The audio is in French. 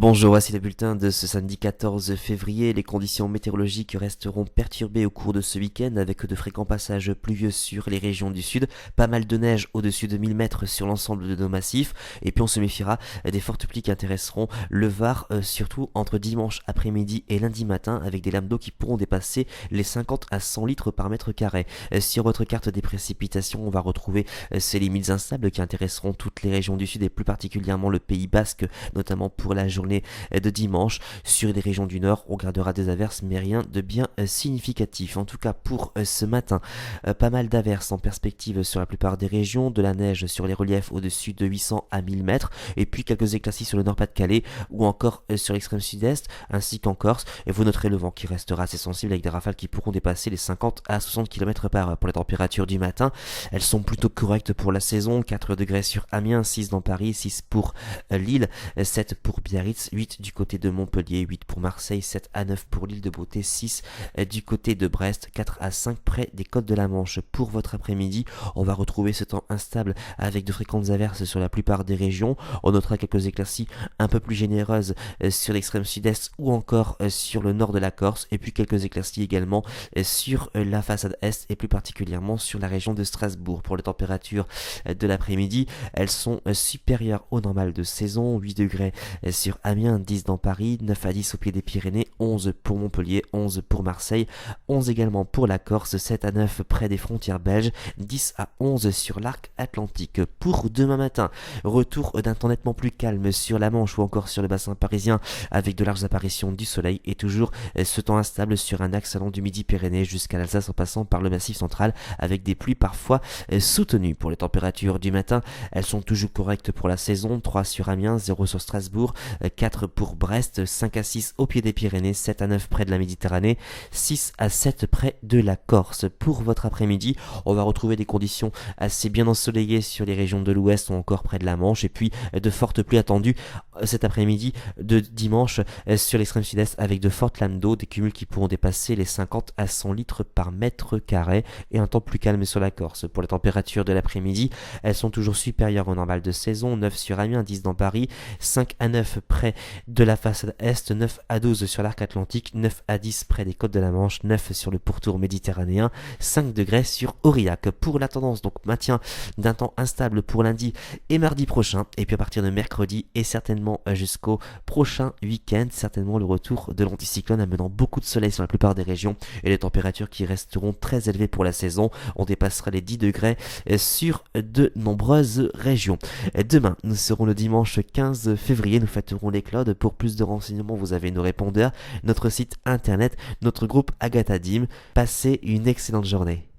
Bonjour, voici le bulletin de ce samedi 14 février. Les conditions météorologiques resteront perturbées au cours de ce week-end avec de fréquents passages pluvieux sur les régions du sud, pas mal de neige au-dessus de 1000 mètres sur l'ensemble de nos massifs, et puis on se méfiera des fortes pluies qui intéresseront le Var, surtout entre dimanche après-midi et lundi matin, avec des lames d'eau qui pourront dépasser les 50 à 100 litres par mètre carré. Sur votre carte des précipitations, on va retrouver ces limites instables qui intéresseront toutes les régions du sud et plus particulièrement le Pays Basque, notamment pour la journée de dimanche. Sur les régions du nord, on gardera des averses mais rien de bien significatif. En tout cas pour ce matin, pas mal d'averses en perspective sur la plupart des régions, de la neige sur les reliefs au-dessus de 800 à 1000 mètres et puis quelques éclaircies sur le Nord-Pas-de-Calais ou encore sur l'extrême sud-est ainsi qu'en Corse. Et vous noterez le vent qui restera assez sensible avec des rafales qui pourront dépasser les 50 à 60 km par heure. Pour les températures du matin, elles sont plutôt correctes pour la saison. 4 degrés sur Amiens, 6 dans Paris, 6 pour Lille, 7 pour Biarritz, 8 du côté de Montpellier, 8 pour Marseille, 7 à 9 pour l'île de Beauté, 6 du côté de Brest, 4 à 5 près des côtes de la Manche. Pour votre après-midi, on va retrouver ce temps instable avec de fréquentes averses sur la plupart des régions. On notera quelques éclaircies un peu plus généreuses sur l'extrême sud-est ou encore sur le nord de la Corse, et puis quelques éclaircies également sur la façade est et plus particulièrement sur la région de Strasbourg. Pour les températures de l'après-midi, elles sont supérieures au normal de saison, 8 degrés sur Amiens, 10 dans Paris, 9 à 10 au pied des Pyrénées, 11 pour Montpellier, 11 pour Marseille, 11 également pour la Corse, 7 à 9 près des frontières belges, 10 à 11 sur l'arc atlantique. Pour demain matin, retour d'un temps nettement plus calme sur la Manche ou encore sur le bassin parisien avec de larges apparitions du soleil et toujours ce temps instable sur un axe allant du Midi-Pyrénées jusqu'à l'Alsace en passant par le Massif central avec des pluies parfois soutenues. Pour les températures du matin, elles sont toujours correctes pour la saison, 3 sur Amiens, 0 sur Strasbourg, 4 pour Brest, 5 à 6 au pied des Pyrénées, 7 à 9 près de la Méditerranée, 6 à 7 près de la Corse. Pour votre après-midi, on va retrouver des conditions assez bien ensoleillées sur les régions de l'ouest ou encore près de la Manche et puis de fortes pluies attendues cet après-midi de dimanche sur l'extrême sud-est avec de fortes lames d'eau, des cumuls qui pourront dépasser les 50 à 100 litres par mètre carré et un temps plus calme sur la Corse. Pour les températures de l'après-midi, elles sont toujours supérieures au normal de saison, 9 sur Amiens, 10 dans Paris, 5 à 9 près de la façade est, 9 à 12 sur l'arc atlantique, 9 à 10 près des côtes de la Manche, 9 sur le pourtour méditerranéen, 5 degrés sur Aurillac. Pour la tendance, donc maintien d'un temps instable pour lundi et mardi prochain, et puis à partir de mercredi et certainement jusqu'au prochain week-end, certainement le retour de l'anticyclone amenant beaucoup de soleil sur la plupart des régions et les températures qui resteront très élevées pour la saison. On dépassera les 10 degrés sur de nombreuses régions. Demain, nous serons le dimanche 15 février, nous fêterons les Clodes. Pour plus de renseignements, vous avez nos répondeurs, notre site internet, notre groupe Agatha Dim. Passez une excellente journée.